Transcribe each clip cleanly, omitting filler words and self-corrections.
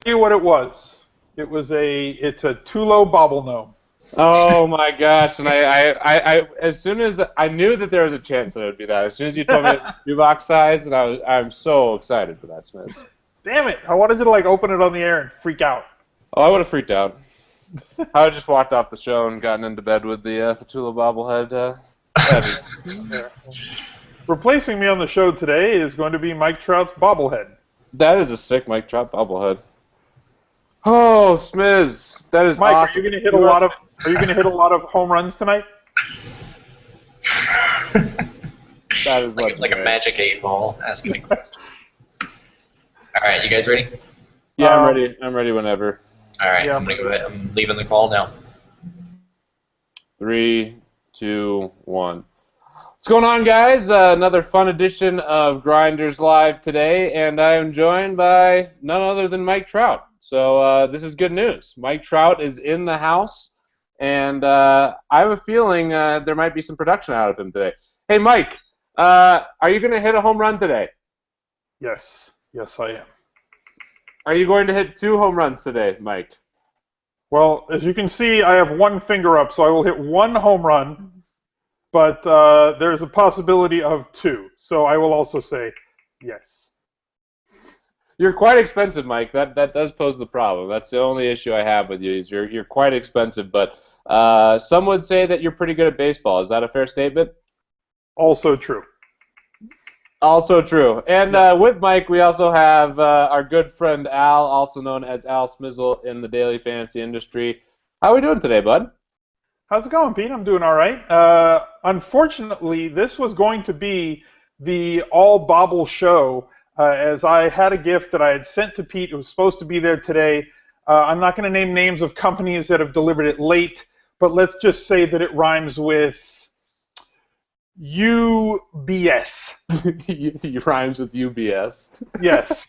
Tell you what it was. It's a Tulo bobble gnome. Oh my gosh! And as soon as I knew that there was a chance that it would be that, as soon as you told me it was shoebox size, and I'm so excited for that, Smith. Damn it! I wanted you to like open it on the air and freak out. Oh, I would have freaked out. I would have just walked off the show and gotten into bed with the Fatula bobblehead. That is, Yeah. Replacing me on the show today is going to be Mike Trout's bobblehead. that is a sick Mike Trout bobblehead. Oh, Smiz, that is Mike, awesome. are you going to hit a lot of? Are you going to hit a lot of home runs tonight? That is like a magic 8 ball asking a question. All right, you guys ready? Yeah, I'm ready. I'm ready whenever. All right, Yeah. I'm gonna go ahead. I'm leaving the call now. 3, 2, 1. What's going on, guys? Another fun edition of Grinders Live today, and I am joined by none other than Mike Trout. So this is good news. Mike Trout is in the house, and I have a feeling there might be some production out of him today. Hey, Mike, are you going to hit a home run today? Yes, yes, I am. Are you going to hit 2 home runs today, Mike? Well, as you can see, I have one finger up, so I will hit one home run, but there's a possibility of 2. So I will also say yes. You're quite expensive, Mike. That does pose the problem. That's the only issue I have with you. Is you're quite expensive, but some would say that you're pretty good at baseball. Is that a fair statement? Also true. Also true. And with Mike, we also have our good friend Al, also known as Al Smizzle in the daily fantasy industry. How are we doing today, bud? How's it going, Pete? I'm doing all right. Unfortunately, this was going to be the all bobble show, as I had a gift that I had sent to Pete. It was supposed to be there today. I'm not going to name names of companies that have delivered it late, but let's just say that it rhymes with UBS. You rhymes with UBS. Yes.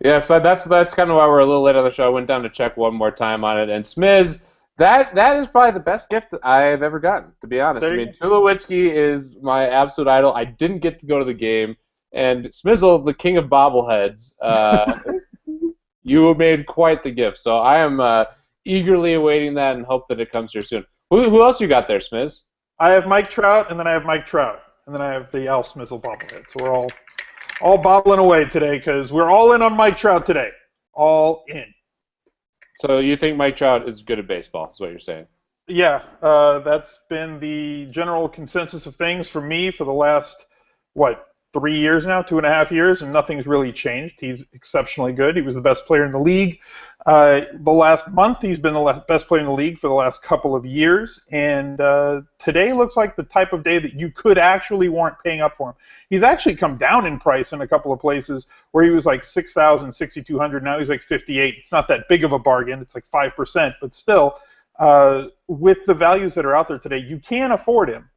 Yeah, so that's kind of why we're a little late on the show. I went down to check one more time on it, and Smiz, that is probably the best gift I've ever gotten, to be honest. I mean, Tulowitzki is my absolute idol. I didn't get to go to the game, and Smizzle, the king of bobbleheads, you made quite the gift. So I am eagerly awaiting that and hope that it comes here soon. Who else you got there, Smiz? I have Mike Trout, and then I have Mike Trout, and then I have the Al Smizzle bobblehead. So we're all bobbling away today because we're all in on Mike Trout today. All in. So you think Mike Trout is good at baseball, is what you're saying? Yeah, that's been the general consensus of things for me for the last, 3 years now, 2.5 years, and nothing's really changed. He's exceptionally good. He was the best player in the league. The last month, he's been the best player in the league for the last couple of years, and today looks like the type of day that you could actually warrant paying up for him. He's actually come down in price in a couple of places where he was like 6,000, 6,200. Now he's like 58. It's not that big of a bargain. It's like 5%, but still, with the values that are out there today, you can afford him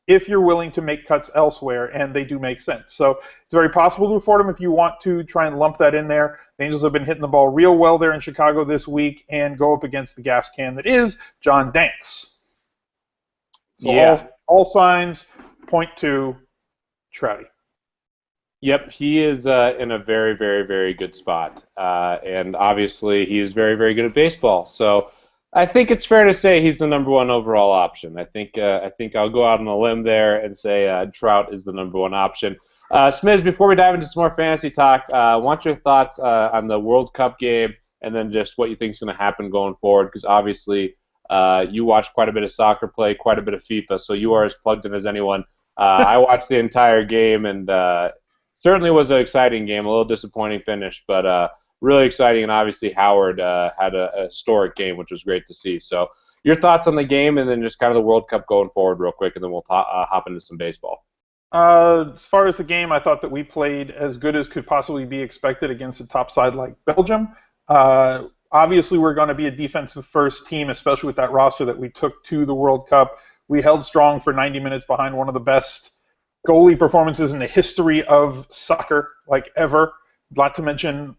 if you're willing to make cuts elsewhere, and they do make sense. So it's very possible to afford him if you want to try and lump that in there. The Angels have been hitting the ball real well there in Chicago this week and go up against the gas can that is John Danks. So Yeah. all signs point to Trouty. Yep, he is in a very, very, very good spot. And obviously, he is very, very good at baseball. So I think it's fair to say he's the number 1 overall option. I think I'll go out on a limb there and say Trout is the number 1 option. Smiz, before we dive into some more fantasy talk, I want your thoughts on the World Cup game and then just what you think is going to happen going forward, because obviously you watch quite a bit of soccer play, quite a bit of FIFA, so you are as plugged in as anyone. I watched the entire game, and certainly was an exciting game, a little disappointing finish, but really exciting, and obviously Howard had a historic game, which was great to see. So your thoughts on the game, and then just kind of the World Cup going forward real quick, and then we'll hop into some baseball. As far as the game, I thought that we played as good as could possibly be expected against a top side like Belgium. Obviously, we're going to be a defensive-first team, especially with that roster that we took to the World Cup. We held strong for 90 minutes behind one of the best goalie performances in the history of soccer, like ever. Not to mention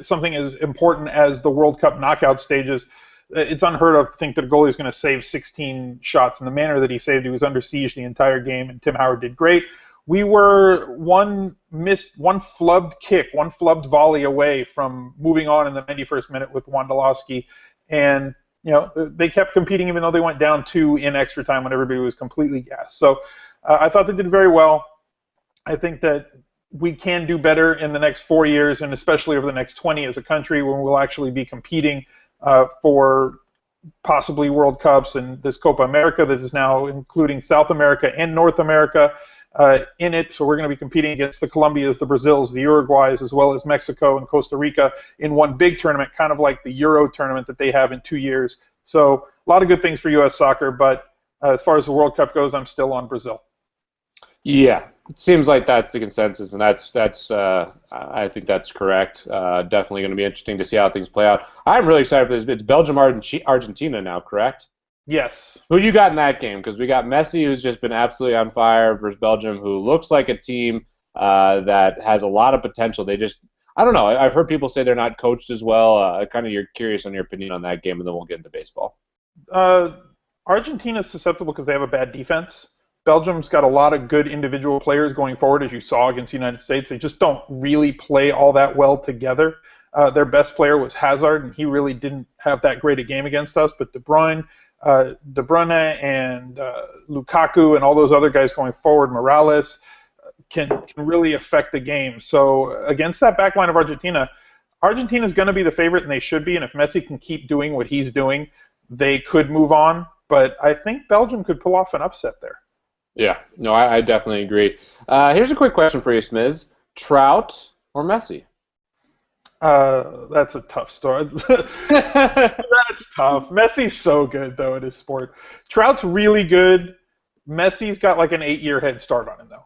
something as important as the World Cup knockout stages. It's unheard of to think that a goalie is going to save 16 shots in the manner that he saved. He was under siege the entire game, and Tim Howard did great. we were one flubbed kick, one flubbed volley away from moving on in the 91st minute with Wondolowski, and they kept competing even though they went down 2 in extra time when everybody was completely gassed. So I thought they did very well. I think that we can do better in the next 4 years, and especially over the next 20 as a country, when we'll actually be competing for possibly World Cups and this Copa America that is now including South America and North America in it. So we're going to be competing against the Colombias, the Brazils, the Uruguays, as well as Mexico and Costa Rica in one big tournament, kind of like the Euro tournament that they have in 2 years. So a lot of good things for U.S. soccer, but as far as the World Cup goes, I'm still on Brazil. Yeah, it seems like that's the consensus, and that's I think that's correct. Definitely going to be interesting to see how things play out. I'm really excited for this. It's Belgium, Argentina now, correct? Yes. Who you got in that game? Because we got Messi, who's just been absolutely on fire, versus Belgium, who looks like a team that has a lot of potential. I don't know. I've heard people say they're not coached as well. You're curious on your opinion on that game, and then we'll get into baseball. Argentina's susceptible because they have a bad defense. Belgium's got a lot of good individual players going forward, as you saw against the United States. They just don't really play all that well together. Their best player was Hazard, and he really didn't have that great a game against us. But De Bruyne and Lukaku and all those other guys going forward, Morales, can really affect the game. So against that back line of Argentina's going to be the favorite, and they should be. And if Messi can keep doing what he's doing, they could move on. But I think Belgium could pull off an upset there. Yeah, no, I definitely agree. Here's a quick question for you, Smiz. Trout or Messi? That's a tough story. That's tough. Messi's so good, though, at his sport. Trout's really good. Messi's got like an 8-year head start on him, though.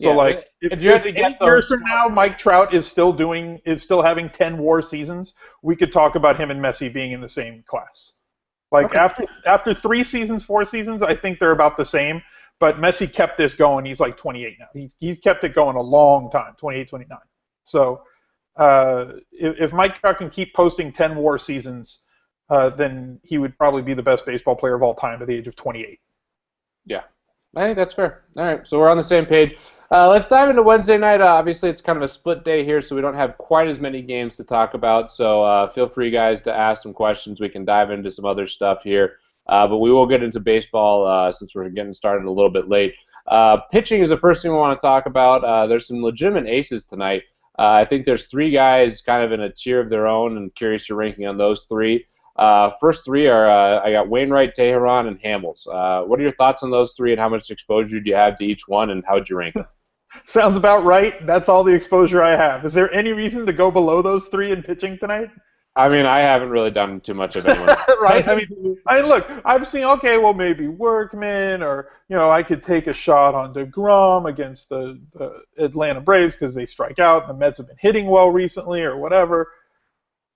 So, if 8 years from now Mike Trout is still having 10 WAR seasons, we could talk about him and Messi being in the same class. After 3 seasons, 4 seasons, I think they're about the same. But Messi kept this going. He's like 28 now. He's kept it going a long time, 28, 29. So if Mike Trout can keep posting 10 WAR seasons, then he would probably be the best baseball player of all time at the age of 28. Yeah, I think that's fair. All right, so we're on the same page. Let's dive into Wednesday night. Obviously, it's kind of a split day here, so we don't have quite as many games to talk about. So feel free, guys, to ask some questions. We can dive into some other stuff here. But we will get into baseball since we're getting started a little bit late. Pitching is the first thing we want to talk about. There's some legitimate aces tonight. I think there's 3 guys kind of in a tier of their own, and curious your ranking on those 3. First 3 are I got Wainwright, Teheran, and Hamels. What are your thoughts on those 3, and how much exposure do you have to each one, and how would you rank them? Sounds about right. That's all the exposure I have. Is there any reason to go below those 3 in pitching tonight? I mean, I haven't really done too much of anyone. Right? I mean, look, I've seen, okay, well, maybe Workman, or, I could take a shot on DeGrom against the Atlanta Braves because they strike out. The Mets have been hitting well recently or whatever.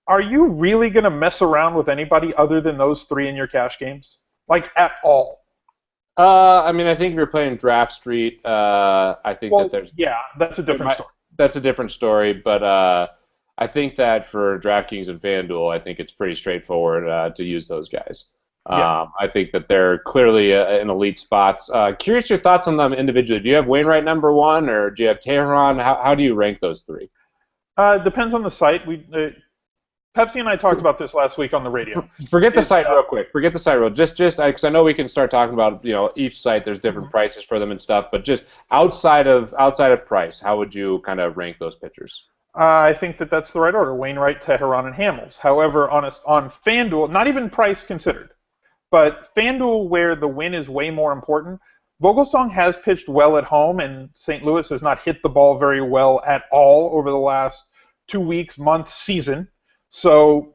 Are you really going to mess around with anybody other than those 3 in your cash games? Like, at all? I mean, I think if you're playing Draft Street, I think that there's... Yeah, that's a different story. That's a different story, but... I think that for DraftKings and FanDuel, I think it's pretty straightforward to use those guys. Yeah. I think that they're clearly in elite spots. Curious your thoughts on them individually. Do you have Wainwright number 1, or do you have Teheran? How do you rank those 3? Depends on the site. Pepsi and I talked about this last week on the radio. Forget the site real quick. Forget the site real. Just because I know we can start talking about each site. There's different prices for them and stuff. But just outside of price, how would you kind of rank those pitchers? I think that's the right order: Wainwright, Teheran, and Hamels. However, on FanDuel, not even price considered, but FanDuel, where the win is way more important, Vogelsong has pitched well at home, and St. Louis has not hit the ball very well at all over the last 2 weeks, month, season. So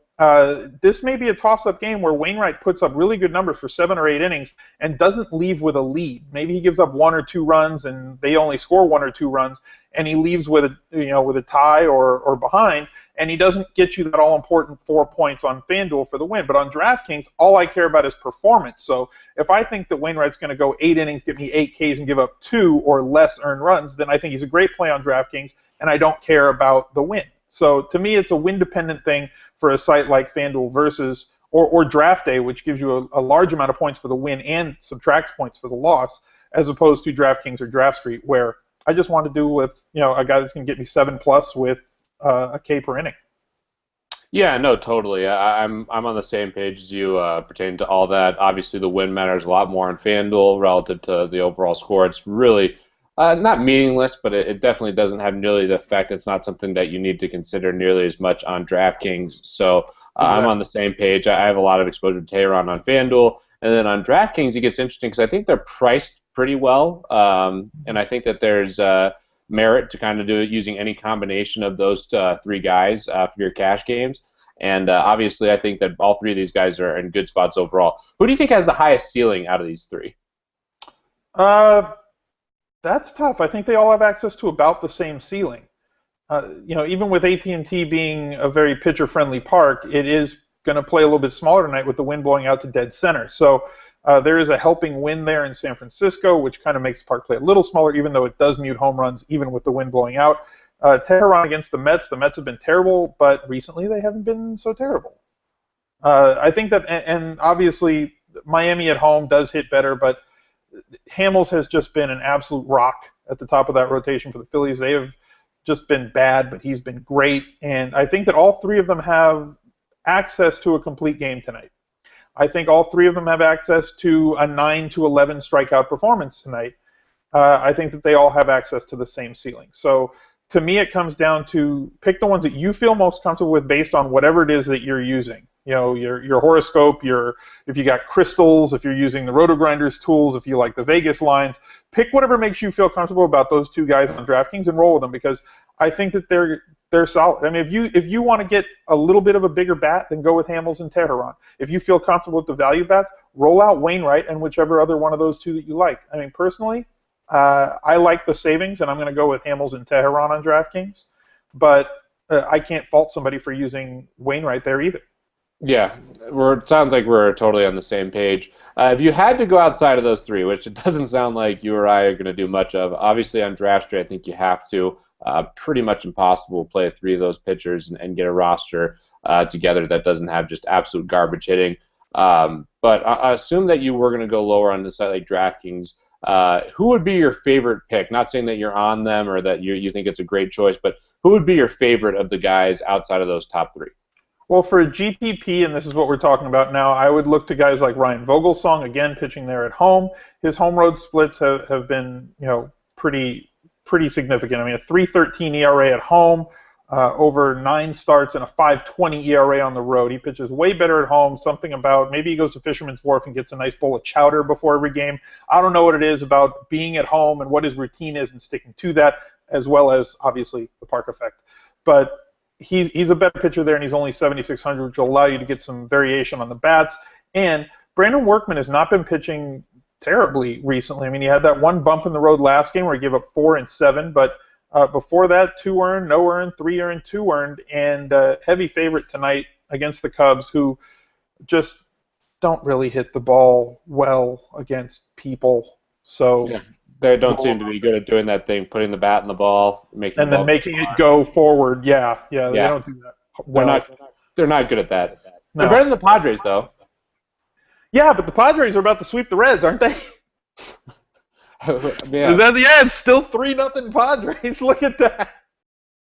this may be a toss-up game where Wainwright puts up really good numbers for 7 or 8 innings and doesn't leave with a lead. Maybe he gives up 1 or 2 runs and they only score 1 or 2 runs, and he leaves with a tie or behind, and he doesn't get you that all-important 4 points on FanDuel for the win. But on DraftKings, all I care about is performance. So if I think that Wainwright's going to go 8 innings, give me 8 Ks, and give up 2 or less earned runs, then I think he's a great play on DraftKings, and I don't care about the win. So to me, it's a win-dependent thing for a site like FanDuel versus or Draft Day, which gives you a large amount of points for the win and subtracts points for the loss, as opposed to DraftKings or Draft Street, where I just want to do with a guy that's going to get me 7+ with a K per inning. Yeah, no, totally. I'm on the same page as you pertaining to all that. Obviously, the win matters a lot more on FanDuel relative to the overall score. It's really not meaningless, but it definitely doesn't have nearly the effect. It's not something that you need to consider nearly as much on DraftKings. So I'm on the same page. I have a lot of exposure to Tehran on FanDuel, and then on DraftKings, it gets interesting because I think they're priced pretty well, and I think that there's merit to kind of do it using any combination of those three guys for your cash games. And obviously, I think that all three of these guys are in good spots overall. Who do you think has the highest ceiling out of these three? That's tough. I think they all have access to about the same ceiling. Even with AT&T being a very pitcher-friendly park, it is going to play a little bit smaller tonight with the wind blowing out to dead center. So there is a helping wind there in San Francisco, which kind of makes the park play a little smaller, even though it does mute home runs, even with the wind blowing out. Tehran against the Mets have been terrible, but recently they haven't been so terrible. I think that, and obviously Miami at home does hit better, but Hamels has just been an absolute rock at the top of that rotation for the Phillies. They have just been bad, but he's been great, and I think that all three of them have access to a complete game tonight. I think all three of them have access to a 9 to 11 strikeout performance tonight. I think that they all have access to the same ceiling. So to me, it comes down to pick the ones that you feel most comfortable with based on whatever it is that you're using. Your horoscope, if you got crystals, if you're using the Roto-Grinders tools, if you like the Vegas lines, pick whatever makes you feel comfortable about those two guys on DraftKings and roll with them, because I think that they're solid. I mean, if you want to get a little bit of a bigger bat, then go with Hamels and Tehran. If you feel comfortable with the value bats, roll out Wainwright and whichever other one of those two that you like. I mean, personally, I like the savings, and I'm going to go with Hamels and Tehran on DraftKings, but I can't fault somebody for using Wainwright there either. Yeah, it sounds like we're totally on the same page. If you had to go outside of those three, which it doesn't sound like you or I are going to do much of, obviously on DraftStreet I think you have to. Pretty much impossible to play three of those pitchers and get a roster together that doesn't have just absolute garbage hitting. But I assume that you were going to go lower on the site like DraftKings. Who would be your favorite pick? Not saying that you're on them or that you think it's a great choice, but who would be your favorite of the guys outside of those top three? Well, for GPP, and this is what we're talking about now, I would look to guys like Ryan Vogelsong, again, pitching there at home. His home road splits have been, pretty significant. I mean, a 3.13 ERA at home, over 9 starts, and a 5.20 ERA on the road. He pitches way better at home. Something about maybe he goes to Fisherman's Wharf and gets a nice bowl of chowder before every game. I don't know what it is about being at home and what his routine is and sticking to that, as well as obviously the park effect. But he's a better pitcher there, and he's only 7,600, which will allow you to get some variation on the bats. And Brandon Workman has not been pitching terribly recently. I mean, he had that one bump in the road last game where he gave up 4 and 7, but before that, 2 earned, no earned, 3 earned, 2 earned, and heavy favorite tonight against the Cubs, who just don't really hit the ball well against people. So yeah, they don't seem to be good at doing that thing, putting the bat in the ball, making it go forward. Yeah, they don't do that well. They're not good at that. No. They're better than the Padres, though. Yeah, but the Padres are about to sweep the Reds, aren't they? Yeah. It's still 3-0 Padres. Look at that.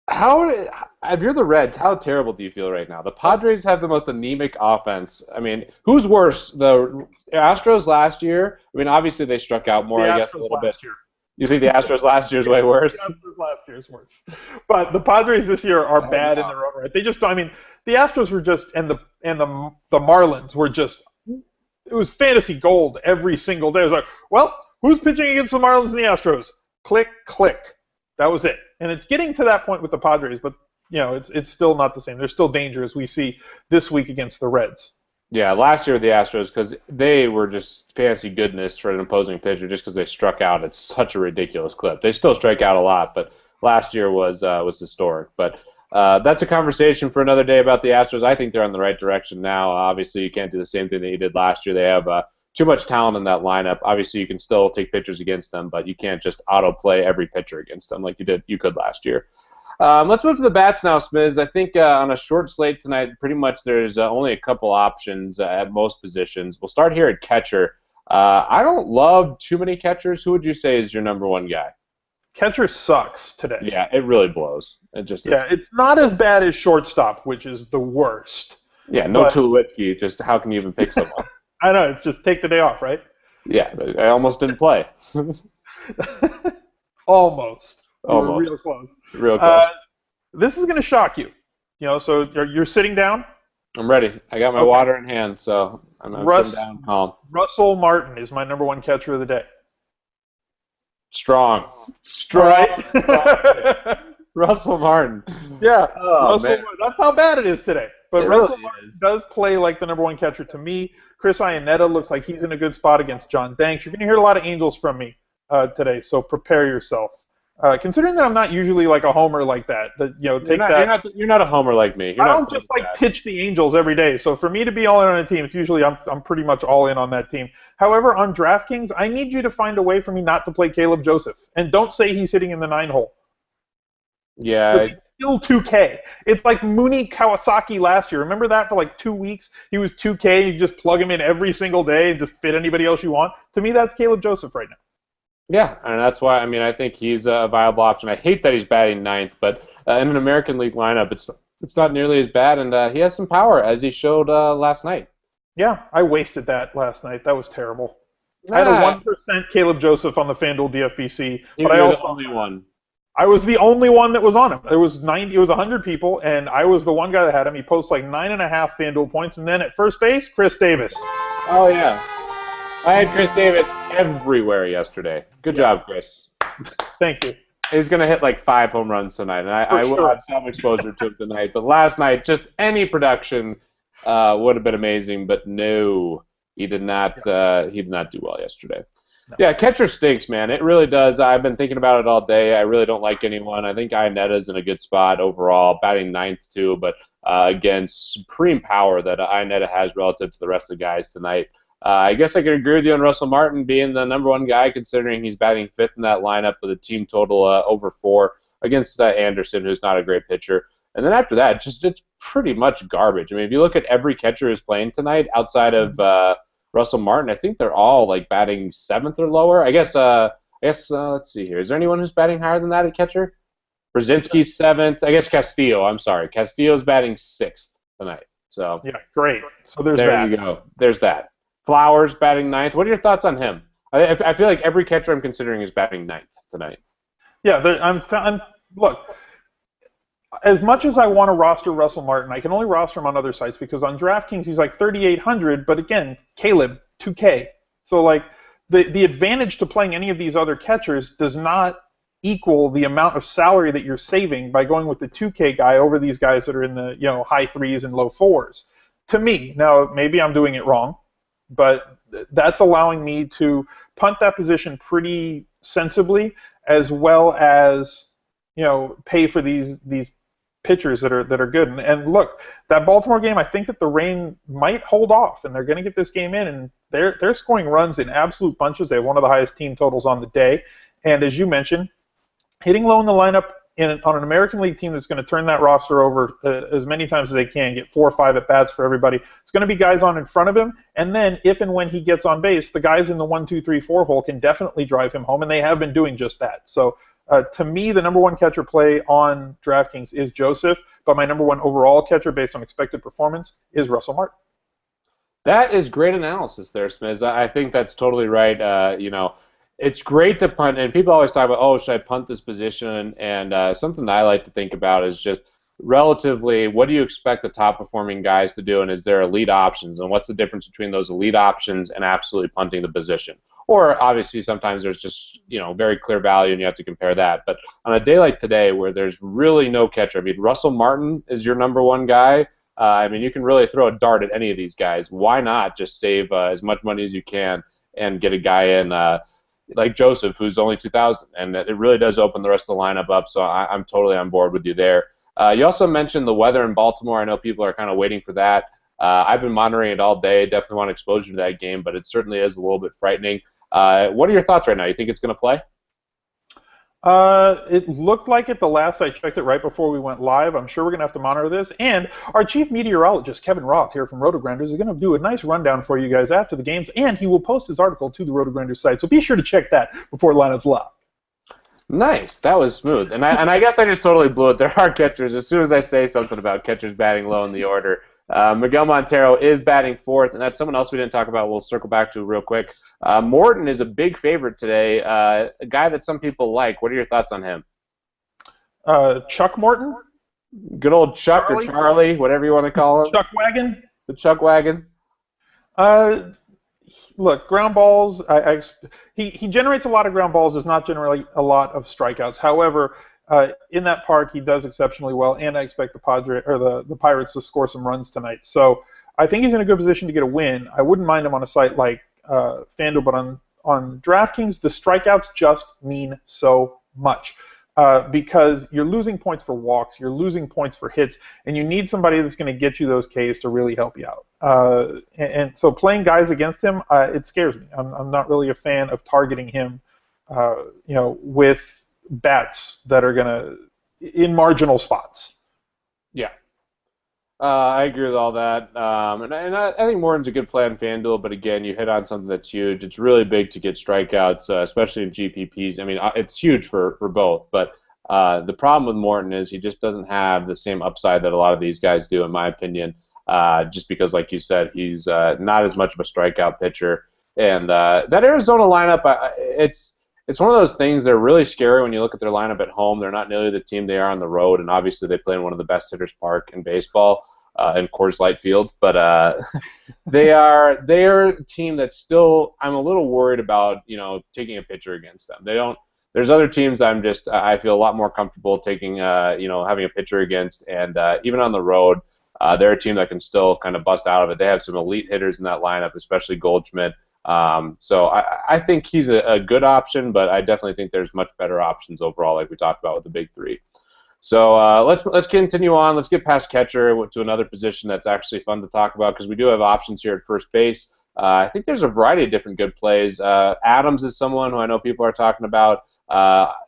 If you're the Reds, how terrible do you feel right now? The Padres have the most anemic offense. I mean, who's worse, the Astros last year? I mean, obviously they struck out more, I guess, a little bit. You think the Astros last year is way worse? The Astros last year is worse. But the Padres this year are bad in their own right. They just, I mean, the Astros were just, and the Marlins were just, it was fantasy gold every single day. It was like, well, who's pitching against the Marlins and the Astros? Click, click. That was it. And it's getting to that point with the Padres, but it's still not the same. They're still dangerous. We see this week against the Reds. Yeah, last year with the Astros, because they were just fantasy goodness for an opposing pitcher just because they struck out at such a ridiculous clip. They still strike out a lot, but last year was historic. But that's a conversation for another day about the Astros. I think they're on the right direction now. Obviously, you can't do the same thing that you did last year. They have too much talent in that lineup. Obviously, you can still take pitchers against them, but you can't just auto-play every pitcher against them like you could last year. Let's move to the bats now, Smiz. I think on a short slate tonight, pretty much there's only a couple options at most positions. We'll start here at catcher. I don't love too many catchers. Who would you say is your number one guy? Catcher sucks today. Yeah, it really blows. It just is. Yeah, it's not as bad as shortstop, which is the worst. Yeah, no But- Tulowitzki. Just how can you even pick someone? I know, it's just take the day off, right? Yeah, I almost didn't play. Almost. You were Almost. real close. Real close. This is going to shock you. So you're sitting down. I'm ready. I got my Okay. water in hand, so I'm sitting down calm. Russell Martin is my number one catcher of the day. Strong. Right? Russell Martin. Yeah. Oh, Russell man. Martin. That's how bad it is today. But It Russell really Martin is. does play like the number one catcher to me. Chris Iannetta looks like he's in a good spot against John Danks. You're going to hear a lot of Angels from me today, so prepare yourself. Considering that I'm not usually like a homer like that, You're not a homer like me. You're I not don't just like pitch the Angels every day. So for me to be all in on a team, it's usually I'm pretty much all in on that team. However, on DraftKings, I need you to find a way for me not to play Caleb Joseph, and don't say he's hitting in the 9-hole. Yeah. It's still 2K. It's like Mooney Kawasaki last year. Remember that for like 2 weeks? He was 2K. You just plug him in every single day and just fit anybody else you want. To me, that's Caleb Joseph right now. Yeah, and that's why, I think he's a viable option. I hate that he's batting ninth, but in an American League lineup, it's not nearly as bad, and he has some power, as he showed last night. Yeah, I wasted that last night. That was terrible. I had a 1% Caleb Joseph on the FanDuel DFBC, but I also the only one. I was the only one that was on him. It was 100 people, and I was the one guy that had him. He posts like 9.5 FanDuel points, and then at first base, Chris Davis. Oh, yeah. I had Chris Davis everywhere yesterday. Good job, Chris. Thank you. He's going to hit like 5 home runs tonight, and I will have some exposure to him tonight. But last night, just any production would have been amazing, but no, he did not. He did not do well yesterday. No. Yeah, catcher stinks, man. It really does. I've been thinking about it all day. I really don't like anyone. I think Ionetta's in a good spot overall, batting ninth too. But again, supreme power that Ionetta has relative to the rest of the guys tonight. I guess I could agree with you on Russell Martin being the number one guy, considering he's batting fifth in that lineup with a team total over 4 against Anderson, who's not a great pitcher. And then after that, it's pretty much garbage. I mean, if you look at every catcher who's playing tonight, outside of Russell Martin, I think they're all like batting 7th or lower. I guess let's see here. Is there anyone who's batting higher than that at catcher? Brzezinski's 7th. I guess Castillo. I'm sorry, Castillo's batting 6th tonight. So yeah, great. So there you go. There's that. Flowers batting 9th. What are your thoughts on him? I feel like every catcher I'm considering is batting 9th tonight. Yeah, look, as much as I want to roster Russell Martin, I can only roster him on other sites because on DraftKings he's like 3,800, but again, Caleb, 2K. So like the advantage to playing any of these other catchers does not equal the amount of salary that you're saving by going with the 2K guy over these guys that are in the high 3s and low 4s. To me, now maybe I'm doing it wrong, but that's allowing me to punt that position pretty sensibly, as well as pay for these pitchers that are good. And look, that Baltimore game, I think that the rain might hold off, and they're going to get this game in, and they're scoring runs in absolute bunches. They have one of the highest team totals on the day, and as you mentioned, hitting low in the lineup on an American League team that's going to turn that roster over as many times as they can, get 4 or 5 at-bats for everybody. It's going to be guys on in front of him, and then if and when he gets on base, the guys in the 1, 2, 3, 4 hole can definitely drive him home, and they have been doing just that. So to me, the number one catcher play on DraftKings is Joseph, but my number one overall catcher based on expected performance is Russell Martin. That is great analysis there, Smiz. I think that's totally right. It's great to punt, and people always talk about, oh, should I punt this position? And something that I like to think about is just relatively, what do you expect the top-performing guys to do, and is there elite options? And what's the difference between those elite options and absolutely punting the position? Or, obviously, sometimes there's just, very clear value, and you have to compare that. But on a day like today where there's really no catcher, I mean, Russell Martin is your number one guy. You can really throw a dart at any of these guys. Why not just save as much money as you can and get a guy in like Joseph, who's only 2,000, and it really does open the rest of the lineup up, so I'm totally on board with you there. You also mentioned the weather in Baltimore. I know people are kind of waiting for that. I've been monitoring it all day. Definitely want exposure to that game, but it certainly is a little bit frightening. What are your thoughts right now? You think it's going to play? It looked like it the last I checked it right before we went live. I'm sure we're going to have to monitor this. And our chief meteorologist, Kevin Roth, here from RotoGrinders, is going to do a nice rundown for you guys after the games, and he will post his article to the RotoGrinders site. So be sure to check that before lineups live. Nice. That was smooth. And I guess I just totally blew it. There are catchers. As soon as I say something about catchers batting low in the order, Miguel Montero is batting fourth, and that's someone else we didn't talk about. We'll circle back to real quick. Morton is a big favorite today, a guy that some people like. What are your thoughts on him? Chuck Morton? Good old Chuck Charlie? or Charlie, whatever you want to call him. Chuck Wagon? The Chuck Wagon. Look, ground balls. He generates a lot of ground balls. Does not generate a lot of strikeouts. However, in that park, he does exceptionally well, and I expect the Pirates to score some runs tonight. So I think he's in a good position to get a win. I wouldn't mind him on a site like FanDuel, but on DraftKings, the strikeouts just mean so much. Because you're losing points for walks, you're losing points for hits, and you need somebody that's going to get you those Ks to really help you out. And so playing guys against him, it scares me. I'm not really a fan of targeting him, with bats that are going to in marginal spots. Yeah. I agree with all that. And I think Morton's a good play on FanDuel, but again, you hit on something that's huge. It's really big to get strikeouts, especially in GPPs. I mean, it's huge for both, but the problem with Morton is he just doesn't have the same upside that a lot of these guys do, in my opinion, just because, like you said, he's not as much of a strikeout pitcher. And that Arizona lineup, it's one of those things that are really scary when you look at their lineup at home. They're not nearly the team they are on the road, and obviously they play in one of the best hitters park in baseball, in Coors Light Field. But they're a team that's still, I'm a little worried about, taking a pitcher against them. There's other teams I feel a lot more comfortable taking, having a pitcher against, and even on the road, they're a team that can still kind of bust out of it. They have some elite hitters in that lineup, especially Goldschmidt. So I think he's a good option, but I definitely think there's much better options overall, like we talked about with the big three. So let's continue on. Let's get past catcher to another position that's actually fun to talk about, because we do have options here at first base. I think there's a variety of different good plays. Adams is someone who I know people are talking about.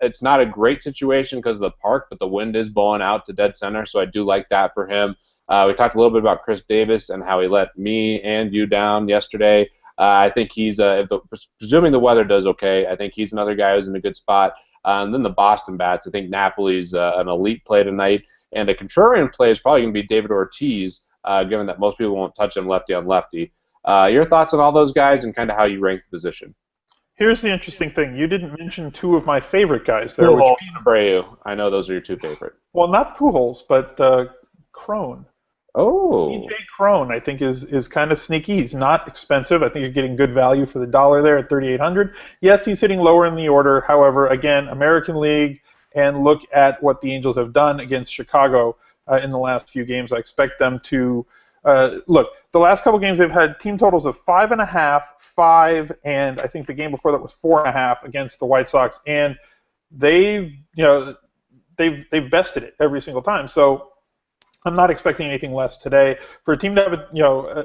It's not a great situation because of the park, but the wind is blowing out to dead center, so I do like that for him. We talked a little bit about Chris Davis and how he let me and you down yesterday. I think he's, presuming the weather does okay, I think he's another guy who's in a good spot. And then the Boston bats, I think Napoli's an elite play tonight. And a contrarian play is probably going to be David Ortiz, given that most people won't touch him lefty on lefty. Your thoughts on all those guys and kind of how you rank the position? Here's the interesting thing. You didn't mention two of my favorite guys there. Pujols and Abreu. I know those are your two favorite. Well, not Pujols, but Crone. Oh. DJ Crone, I think, is kind of sneaky. He's not expensive. I think you're getting good value for the dollar there at 3,800. Yes, he's hitting lower in the order. However, again, American League, and look at what the Angels have done against Chicago in the last few games. I expect them to look. The last couple games they've had team totals of 5.5, 5, and I think the game before that was 4.5 against the White Sox, and they've bested it every single time. So I'm not expecting anything less today. For a team to have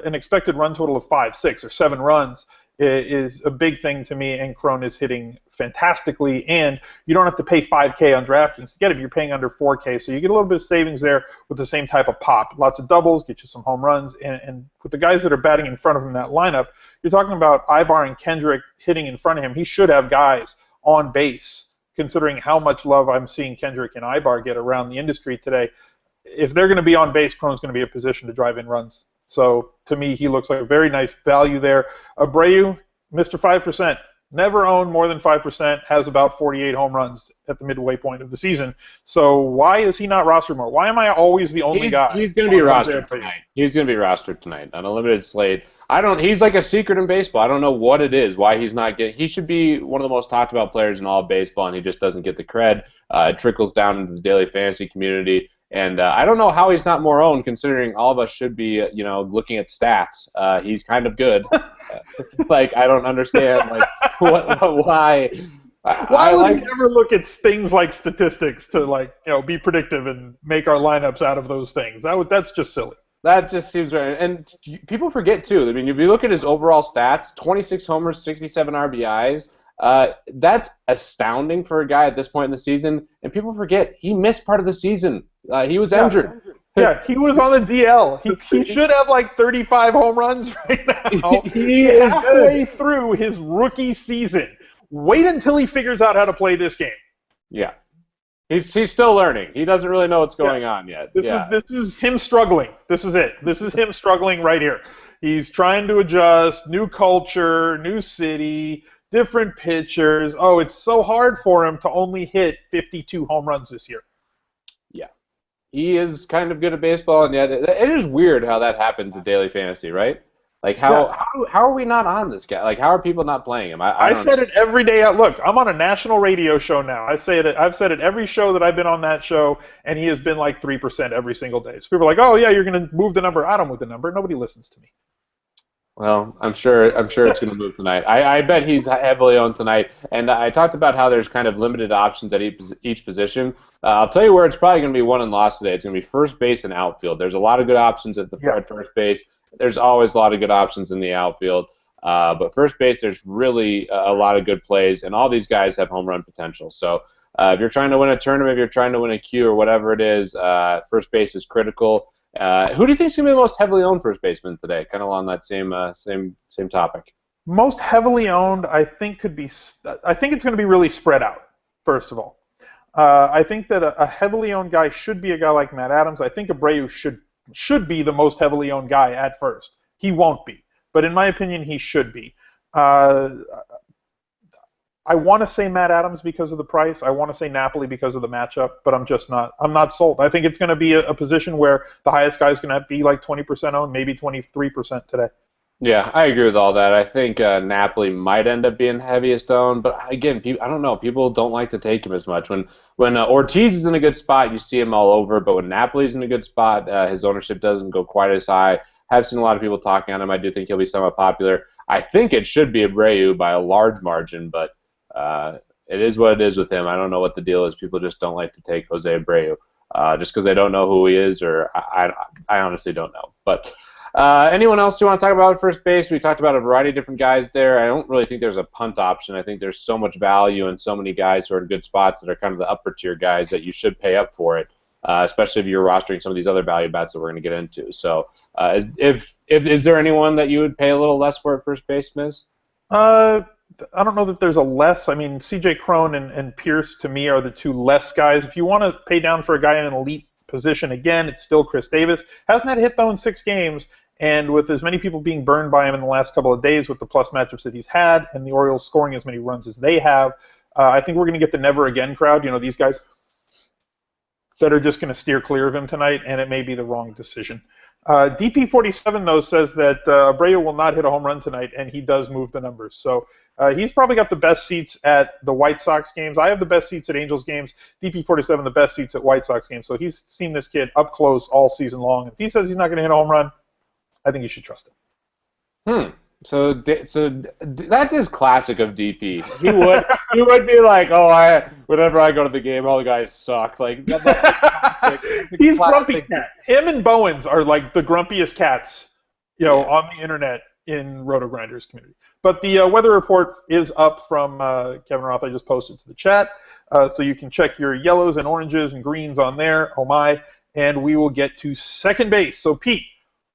an expected run total of 5, 6, or 7 runs is a big thing to me, and Crone is hitting fantastically, and you don't have to pay $5K on DraftKings to get it if you're paying under $4K, so you get a little bit of savings there with the same type of pop. Lots of doubles, get you some home runs, and with the guys that are batting in front of him in that lineup, you're talking about Ibar and Kendrick hitting in front of him. He should have guys on base, considering how much love I'm seeing Kendrick and Ibar get around the industry today. If they're going to be on base, Crone's going to be in a position to drive in runs. So to me, he looks like a very nice value there. Abreu, Mr. 5%, never owned more than 5%, has about 48 home runs at the midway point of the season. So why is he not rostered more? Why am I always the only guy? He's going to be rostered tonight. He's going to be rostered tonight on a limited slate. He's like a secret in baseball. I don't know what it is, why he's not getting. He should be one of the most talked about players in all of baseball, and he just doesn't get the cred. It trickles down into the daily fantasy community. And I don't know how he's not more owned, considering all of us should be, looking at stats. He's kind of good. I don't understand, why. Why would we ever look at things like statistics to, be predictive and make our lineups out of those things? That's just silly. That just seems right. And people forget, too. I mean, if you look at his overall stats, 26 homers, 67 RBIs, that's astounding for a guy at this point in the season. And people forget, he missed part of the season. He was injured. Yeah, he was on the DL. He should have 35 home runs right now. He is halfway through his rookie season. Wait until he figures out how to play this game. Yeah. He's still learning. He doesn't really know what's going on yet. This is him struggling. This is it. This is him struggling right here. He's trying to adjust, new culture, new city, different pitchers. Oh, it's so hard for him to only hit 52 home runs this year. Yeah. He is kind of good at baseball, and yet it is weird how that happens in daily fantasy, right? Like, how are we not on this guy? Like, how are people not playing him? I said it every day. Look, I'm on a national radio show now. I've said it every show that I've been on that show, and he has been like 3% every single day. So people are like, oh, yeah, you're going to move the number. I don't move the number. Nobody listens to me. Well, I'm sure it's going to move tonight. I bet he's heavily owned tonight. And I talked about how there's kind of limited options at each position. I'll tell you where it's probably going to be won and lost today. It's going to be first base and outfield. There's a lot of good options at first base. There's always a lot of good options in the outfield. But first base, there's really a lot of good plays, and all these guys have home run potential. So if you're trying to win a tournament, if you're trying to win a Q or whatever it is, first base is critical. Who do you think is going to be the most heavily owned first baseman today? Kind of along that same topic. Most heavily owned, I think it's going to be really spread out. First of all, I think that a heavily owned guy should be a guy like Matt Adams. I think Abreu should be the most heavily owned guy at first. He won't be, but in my opinion, he should be. I want to say Matt Adams because of the price. I want to say Napoli because of the matchup, but I'm just not. I'm not sold. I think it's going to be a position where the highest guy is going to be like 20% owned, maybe 23% today. Yeah, I agree with all that. I think Napoli might end up being heaviest owned, but again, I don't know. People don't like to take him as much. When Ortiz is in a good spot, you see him all over, but when Napoli's in a good spot, his ownership doesn't go quite as high. I've seen a lot of people talking on him. I do think he'll be somewhat popular. I think it should be Abreu by a large margin, but it is what it is with him. I don't know what the deal is. People just don't like to take Jose Abreu just because they don't know who he is, or I honestly don't know. But anyone else you want to talk about at first base? We talked about a variety of different guys there. I don't really think there's a punt option. I think there's so much value and so many guys who are in good spots that are kind of the upper tier guys that you should pay up for it, especially if you're rostering some of these other value bats that we're going to get into. So is there anyone that you would pay a little less for at first base, Miz? I don't know that there's a less. I mean, C.J. Cron and Pierce, to me, are the two less guys. If you want to pay down for a guy in an elite position, again, it's still Chris Davis. Hasn't had a hit, though, in 6 games, and with as many people being burned by him in the last couple of days with the plus matchups that he's had and the Orioles scoring as many runs as they have, I think we're going to get the never again crowd. You know, these guys that are just going to steer clear of him tonight, and it may be the wrong decision. DP47, though, says that Abreu will not hit a home run tonight, and he does move the numbers. So he's probably got the best seats at the White Sox games. I have the best seats at Angels games. DP47, the best seats at White Sox games. So he's seen this kid up close all season long. If he says he's not going to hit a home run, I think you should trust him. So that is classic of DP. He would be like, whenever I go to the game, all the guys suck. Like he's grumpy cat. Him and Bowens are like the grumpiest cats, on the internet in Roto Grinders community. But the weather report is up from Kevin Roth. I just posted to the chat, so you can check your yellows and oranges and greens on there. Oh my! And we will get to second base. So Pete,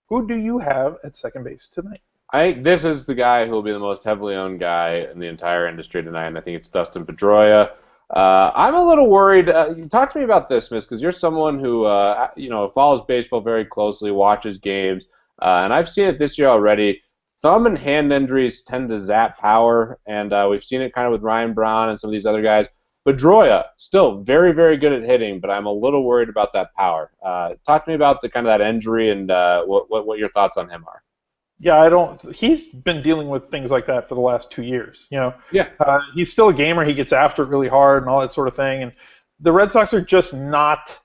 who do you have at second base tonight? This is the guy who will be the most heavily owned guy in the entire industry tonight, and I think it's Dustin Pedroia. I'm a little worried. Talk to me about this, Miss, because you're someone who follows baseball very closely, watches games, and I've seen it this year already. Thumb and hand injuries tend to zap power, and we've seen it kind of with Ryan Braun and some of these other guys. Pedroia, still very, very good at hitting, but I'm a little worried about that power. Talk to me about the kind of that injury and what your thoughts on him are. Yeah, he's been dealing with things like that for the last 2 years. He's still a gamer. He gets after it really hard and all that sort of thing. And the Red Sox are just not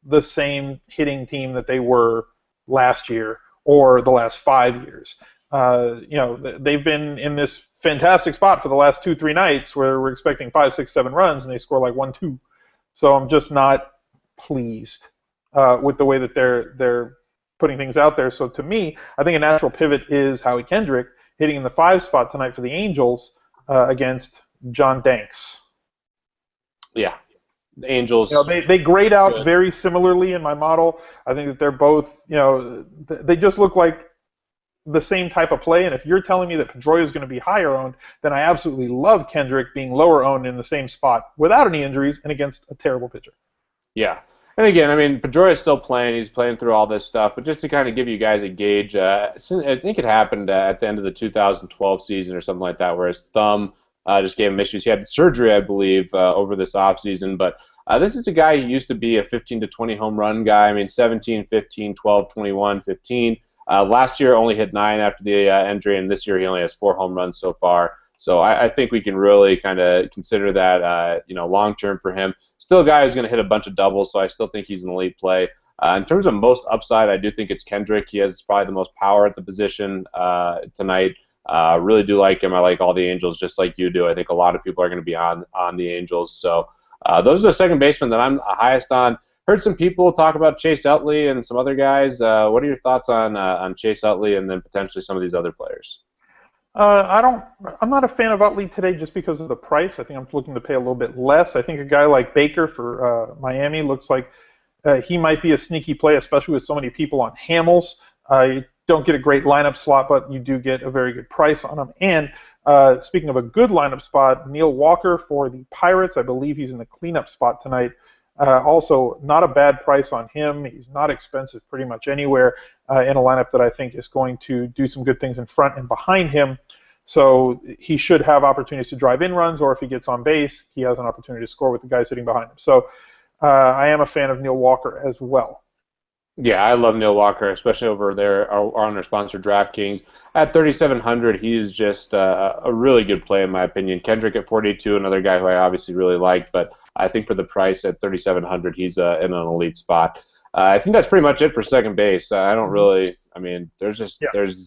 the same hitting team that they were last year or the last 5 years. They've been in this fantastic spot for the last 2-3 nights where we're expecting 5, 6, 7 runs and they score like 1-2. So I'm just not pleased with the way that they're putting things out there. So to me, I think a natural pivot is Howie Kendrick hitting in the 5 spot tonight for the Angels against John Danks. Yeah, the Angels. They grade out very similarly in my model. I think that they're both, they just look like the same type of play. And if you're telling me that Pedroia is going to be higher owned, then I absolutely love Kendrick being lower owned in the same spot without any injuries and against a terrible pitcher. Yeah. And again, I mean, Pedroia is still playing. He's playing through all this stuff. But just to kind of give you guys a gauge, I think it happened at the end of the 2012 season or something like that, where his thumb just gave him issues. He had surgery, I believe, over this offseason. But this is a guy who used to be a 15 to 20 home run guy. I mean, 17, 15, 12, 21, 15. Last year only hit 9 after the injury, and this year he only has 4 home runs so far. So I think we can really kind of consider that, long term for him. Still a guy who's going to hit a bunch of doubles, so I still think he's an elite play. In terms of most upside, I do think it's Kendrick. He has probably the most power at the position tonight. Really do like him. I like all the Angels just like you do. I think a lot of people are going to be on the Angels. So those are the second basemen that I'm highest on. Heard some people talk about Chase Utley and some other guys. What are your thoughts on Chase Utley and then potentially some of these other players? I'm not a fan of Utley today just because of the price. I think I'm looking to pay a little bit less. I think a guy like Baker for Miami looks like he might be a sneaky play, especially with so many people on Hamels. You don't get a great lineup slot, but you do get a very good price on him. And speaking of a good lineup spot, Neil Walker for the Pirates. I believe he's in the cleanup spot tonight. Also, not a bad price on him. He's not expensive pretty much anywhere in a lineup that I think is going to do some good things in front and behind him. So he should have opportunities to drive in runs, or if he gets on base, he has an opportunity to score with the guy sitting behind him. So I am a fan of Neil Walker as well. Yeah, I love Neil Walker, especially over there on their sponsor DraftKings. At 3,700, he's just a really good play in my opinion. Kendrick at 42, another guy who I obviously really like, but I think for the price at 3,700, he's in an elite spot. I think that's pretty much it for second base. I don't really. I mean, there's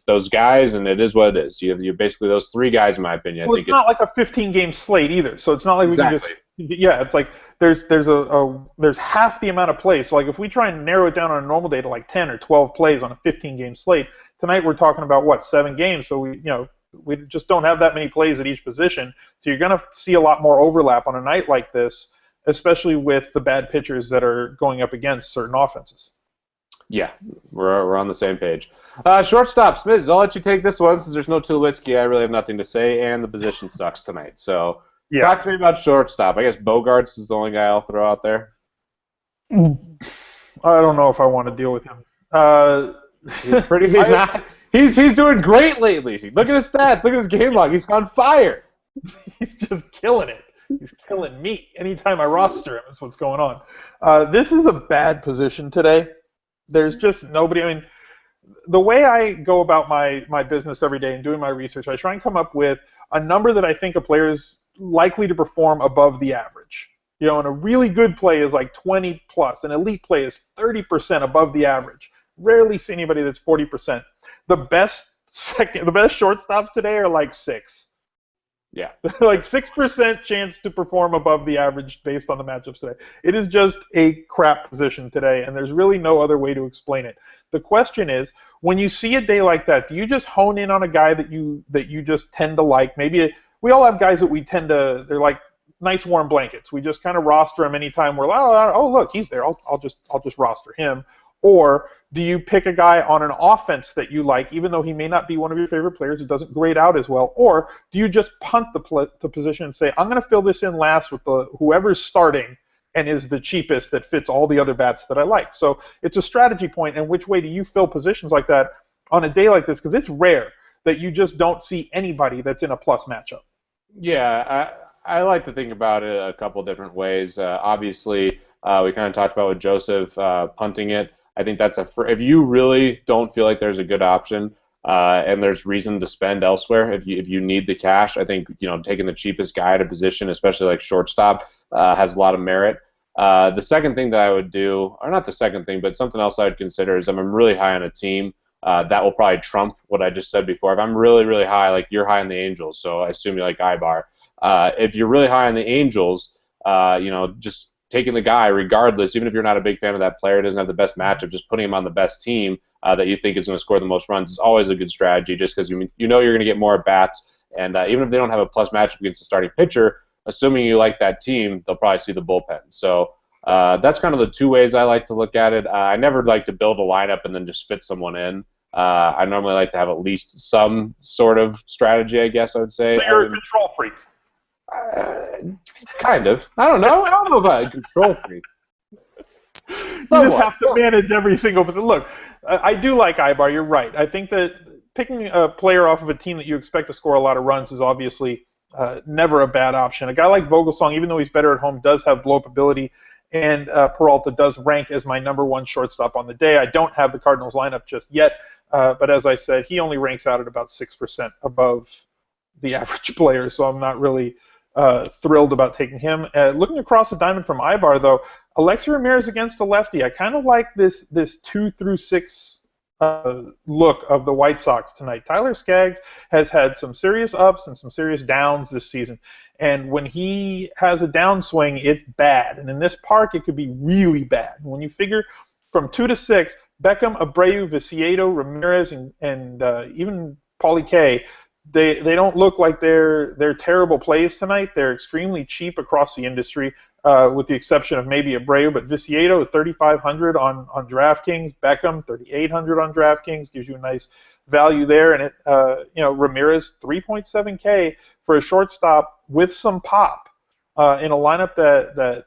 those guys, and it is what it is. You have basically those 3 guys, in my opinion. Well, it's not like a 15-game slate either, so it's not like we can just. Yeah, it's like there's half the amount of plays. So like if we try and narrow it down on a normal day to like 10 or 12 plays on a 15-game slate, tonight we're talking about what, 7 games. So we just don't have that many plays at each position. So you're going to see a lot more overlap on a night like this, especially with the bad pitchers that are going up against certain offenses. Yeah, we're on the same page. Shortstop, Smiz, I'll let you take this one since there's no Tulowitzki. I really have nothing to say, and the position sucks tonight. So talk to me about shortstop. I guess Bogarts is the only guy I'll throw out there. I don't know if I want to deal with him. He's doing great lately. Look at his stats. Look at his game log. He's on fire. He's just killing it. He's killing me. Anytime I roster him is what's going on. This is a bad position today. There's just nobody. I mean, the way I go about my business every day and doing my research, I try and come up with a number that I think a player is likely to perform above the average. And a really good play is like 20 plus. An elite play is 30% above the average. Rarely see anybody that's 40%. The best shortstops today are like 6. Yeah. Like 6% chance to perform above the average based on the matchups today. It is just a crap position today, and there's really no other way to explain it. The question is, when you see a day like that, do you just hone in on a guy that you just tend to like? Maybe we all have guys that we tend to, they're like nice warm blankets. We just kind of roster them anytime we're like, oh look, he's there. I'll just roster him. Or do you pick a guy on an offense that you like, even though he may not be one of your favorite players, it doesn't grade out as well? Or do you just punt the position and say, I'm going to fill this in last with whoever's starting and is the cheapest that fits all the other bats that I like? So it's a strategy point, and which way do you fill positions like that on a day like this? Because it's rare that you just don't see anybody that's in a plus matchup. Yeah, I like to think about it a couple different ways. Obviously, we kind of talked about with Joseph punting it. I think that's if you really don't feel like there's a good option and there's reason to spend elsewhere, if you need the cash, I think taking the cheapest guy at a position, especially like shortstop, has a lot of merit. The second thing that I would do, or not the second thing, but something else I would consider is I'm really high on a team. That will probably trump what I just said before. If I'm really, really high, like you're high on the Angels, so I assume you like Ibar. If you're really high on the Angels, just taking the guy regardless, even if you're not a big fan of that player, doesn't have the best matchup, just putting him on the best team that you think is going to score the most runs is always a good strategy, just because you're going to get more at-bats. And even if they don't have a plus matchup against the starting pitcher, assuming you like that team, they'll probably see the bullpen. So that's kind of the 2 ways I like to look at it. I never like to build a lineup and then just fit someone in. I normally like to have at least some sort of strategy, I guess I would say. So you're a control freak. Kind of. I don't know. I don't know about a control freak. You just have to manage every single. Look, I do like Ibar. You're right. I think that picking a player off of a team that you expect to score a lot of runs is obviously never a bad option. A guy like Vogelsong, even though he's better at home, does have blow-up ability, and Peralta does rank as my #1 shortstop on the day. I don't have the Cardinals lineup just yet, but as I said, he only ranks out at about 6% above the average player, so I'm not really thrilled about taking him. Looking across the diamond from Ibar, though, Alexi Ramirez against a lefty. I kind of like this 2 through 6 look of the White Sox tonight. Tyler Skaggs has had some serious ups and some serious downs this season. And when he has a downswing, it's bad. And in this park, it could be really bad. When you figure from 2 to 6, Beckham, Abreu, Viciedo, Ramirez, and even Paulie K, they don't look like they're terrible plays tonight. They're extremely cheap across the industry, with the exception of maybe Abreu. But Viciedo at 3,500 on DraftKings, Beckham 3,800 on DraftKings gives you a nice value there. And Ramirez 3.7K for a shortstop with some pop in a lineup that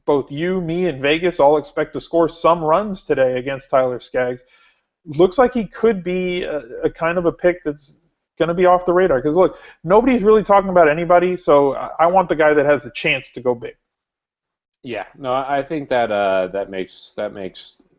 both you, me, and Vegas all expect to score some runs today against Tyler Skaggs. Looks like he could be a kind of a pick that's going to be off the radar. Because, look, nobody's really talking about anybody, so I want the guy that has a chance to go big. Yeah, no, I think that makes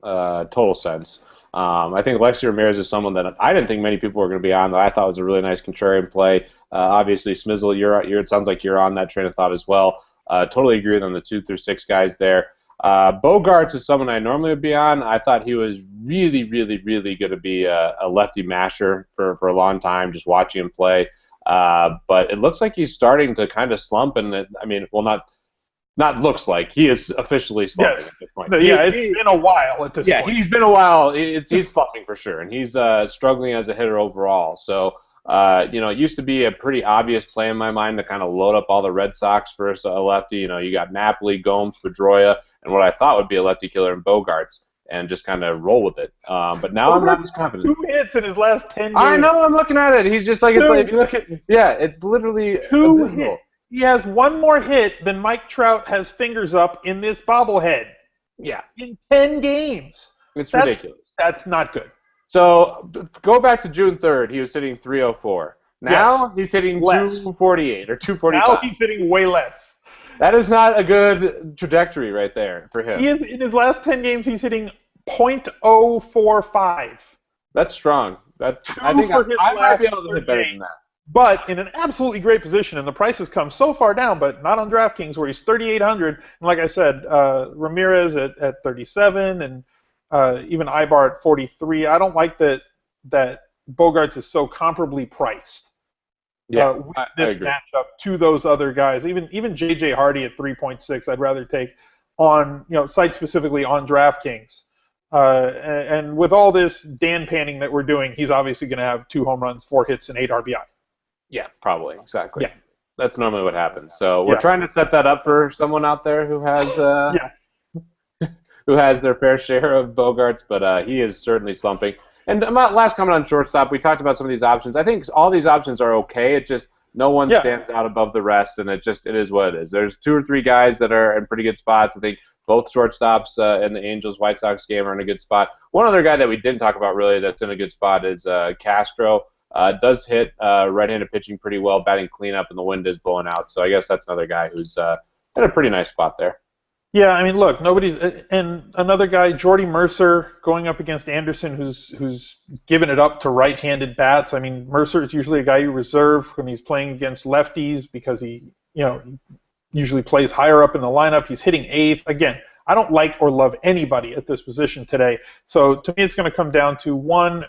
total sense. I think Alexi Ramirez is someone that I didn't think many people were going to be on, that I thought was a really nice contrarian play. Obviously, Smizzle, it sounds like you're on that train of thought as well. Totally agree with on the 2 through 6 guys there. Bogarts is someone I normally would be on. I thought he was really, really, really going to be a lefty masher for a long time, just watching him play. But it looks like he's starting to kind of slump, and not looks like. He is officially slumping at this point. It's been a while at this point. Yeah, he's been a while. He's slumping for sure, and he's struggling as a hitter overall. So, it used to be a pretty obvious play in my mind to kind of load up all the Red Sox for a lefty. You got Napoli, Gomes, Pedroia, and what I thought would be a lefty killer in Bogarts, and just kind of roll with it. But now I'm not as confident. 2 hits in his last 10 games. I know, I'm looking at it. He's just like, if you look at, it's literally 2 hits. He has 1 more hit than Mike Trout has fingers up in this bobblehead. Yeah. In 10 games. It's ridiculous. That's not good. So go back to June 3rd. He was hitting 304. Now he's hitting 248 or 245. Now he's hitting way less. That is not a good trajectory right there for him. In his last 10 games, he's hitting .045. That's strong. I think I might be able to hit better than that. But in an absolutely great position, and the prices come so far down, but not on DraftKings where he's 3,800. And like I said, Ramirez at 37, and even Ibar at 43. I don't like that Bogarts is so comparably priced. With this matchup to those other guys. Even J.J. Hardy at 3.6, I'd rather take on site specifically on DraftKings. And with all this Dan panning that we're doing, he's obviously going to have 2 home runs, 4 hits, and 8 RBI. Yeah, probably. Exactly. Yeah. That's normally what happens. So we're trying to set that up for someone out there who has who has their fair share of Bogarts, but he is certainly slumping. And last comment on shortstop, we talked about some of these options. I think all these options are okay. It just no one stands out above the rest, and it is what it is. There's 2 or 3 guys that are in pretty good spots. I think both shortstops in the Angels-White Sox game are in a good spot. One other guy that we didn't talk about really that's in a good spot is Castro. Does hit right-handed pitching pretty well, batting cleanup, and the wind is blowing out. So I guess that's another guy who's in a pretty nice spot there. Yeah, I mean, look, and another guy, Jordy Mercer, going up against Anderson, who's given it up to right-handed bats. I mean, Mercer is usually a guy you reserve when he's playing against lefties because he usually plays higher up in the lineup. He's hitting 8th. Again, I don't like or love anybody at this position today. So to me, it's going to come down to one.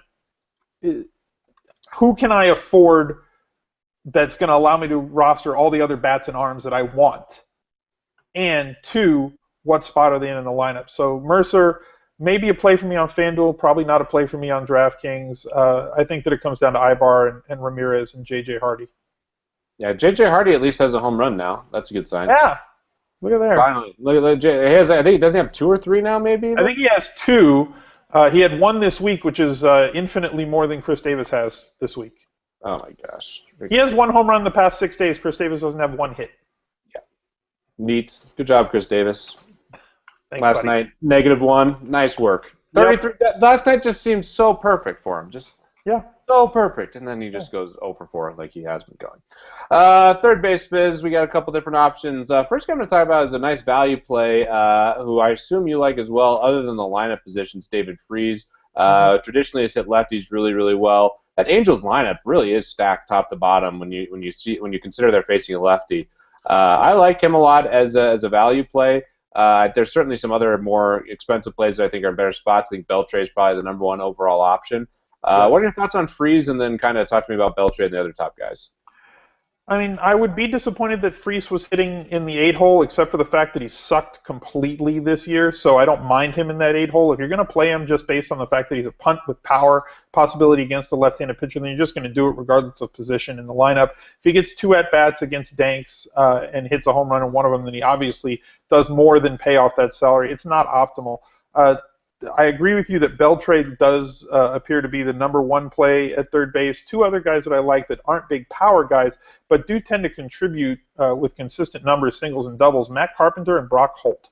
Who can I afford that's going to allow me to roster all the other bats and arms that I want? And 2, what spot are they in the lineup? So Mercer, maybe a play for me on FanDuel, probably not a play for me on DraftKings. I think that it comes down to Ibar and Ramirez and J.J. Hardy. Yeah, J.J. Hardy at least has a home run now. That's a good sign. Yeah, look at there. Finally. Look, I think, doesn't he have 2 or 3 now maybe? I think he has 2. He had one this week, which is infinitely more than Chris Davis has this week. Oh my gosh. He has one home run in the past 6 days. Chris Davis doesn't have one hit. Yeah. Neat. Good job, Chris Davis. Thanks, Last buddy. night, -1. Nice work. 33. Last night just seemed so perfect for him. Just so perfect. And then he just goes 0 for 4 like he has been going. Third base Fizz, we got a couple different options. First guy I'm going to talk about is a nice value play, who I assume you like as well, other than the lineup positions, David Freese. Traditionally has hit lefties really, really well. That Angels lineup really is stacked top to bottom when you consider they're facing a lefty. I like him a lot as a value play. There's certainly some other more expensive plays that I think are in better spots. I think Beltre is probably the #1 overall option. What are your thoughts on Freese, and then kind of talk to me about Beltre and the other top guys? I mean, I would be disappointed that Freese was hitting in the 8-hole, except for the fact that he sucked completely this year, so I don't mind him in that 8-hole. If you're going to play him just based on the fact that he's a punt with power possibility against a left-handed pitcher, then you're just going to do it regardless of position in the lineup. If he gets 2 at-bats against Danks and hits a home run in one of them, then he obviously does more than pay off that salary. It's not optimal. I agree with you that Beltre does appear to be the #1 play at third base. 2 other guys that I like that aren't big power guys, but do tend to contribute with consistent numbers, singles and doubles, Matt Carpenter and Brock Holt.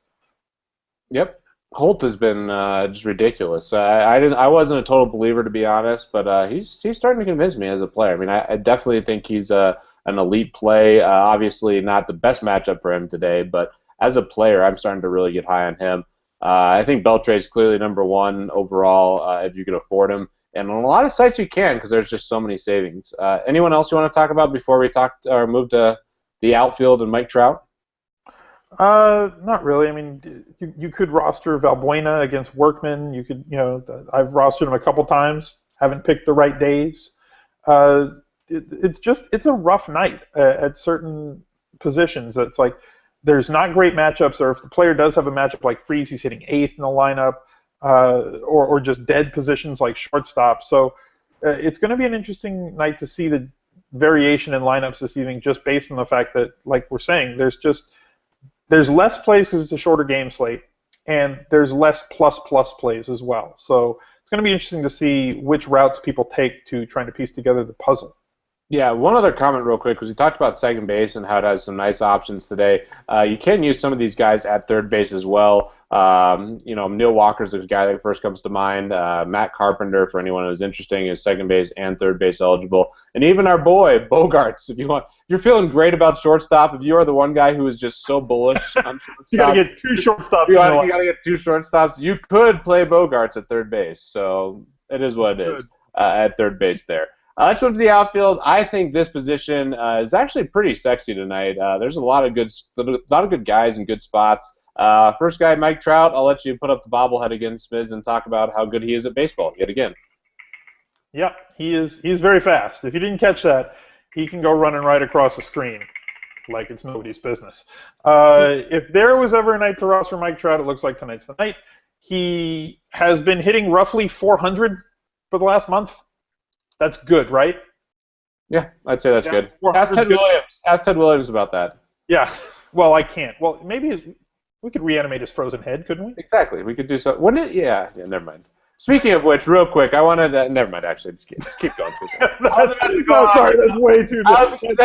Yep. Holt has been just ridiculous. I wasn't a total believer, to be honest, but he's starting to convince me as a player. I mean, I definitely think he's an elite play. Obviously not the best matchup for him today, but as a player, I'm starting to really get high on him. I think Beltre is clearly #1 overall if you can afford him. And on a lot of sites you can, because there's just so many savings. Anyone else you want to talk about before we move to the outfield and Mike Trout? Not really. I mean, you could roster Valbuena against Workman. You could, I've rostered him a couple times. Haven't picked the right days. It's a rough night at certain positions. It's like there's not great matchups, or if the player does have a matchup like Freese, he's hitting 8th in the lineup, or just dead positions like shortstop. So it's going to be an interesting night to see the variation in lineups this evening, just based on the fact that, like we're saying, there's less plays because it's a shorter game slate, and there's less plus plays as well. So it's going to be interesting to see which routes people take to trying to piece together the puzzle. Yeah, one other comment real quick, because we talked about second base and how it has some nice options today. You can use some of these guys at third base as well. Neil Walker's the guy that first comes to mind. Matt Carpenter, for anyone who's interesting, is second base and third base eligible. And even our boy, Bogarts, if you're feeling great about shortstop, if you are the one guy who is just so bullish on shortstop. You got to get 2 shortstops. You got to get 2 shortstops. You could play Bogarts at third base. So it is what it is at third base there. Let's move to the outfield. I think this position is actually pretty sexy tonight. There's a lot of good guys in good spots. First guy, Mike Trout. I'll let you put up the bobblehead again, Smiz, and talk about how good he is at baseball yet again. Yeah, he's very fast. If you didn't catch that, he can go running right across the screen like it's nobody's business. If there was ever a night to roster Mike Trout, it looks like tonight's the night. He has been hitting roughly 400 for the last month. That's good, right? Yeah, I'd say that's good. Ask Ted Williams. Ask Ted Williams about that. Yeah. Well, I can't. Well, maybe we could reanimate his frozen head, couldn't we? Exactly. We could do so. Wouldn't it? Yeah. Never mind. Speaking of which, real quick, I wanted to. Never mind. Actually, just keep going. Sorry, that's way too long. That's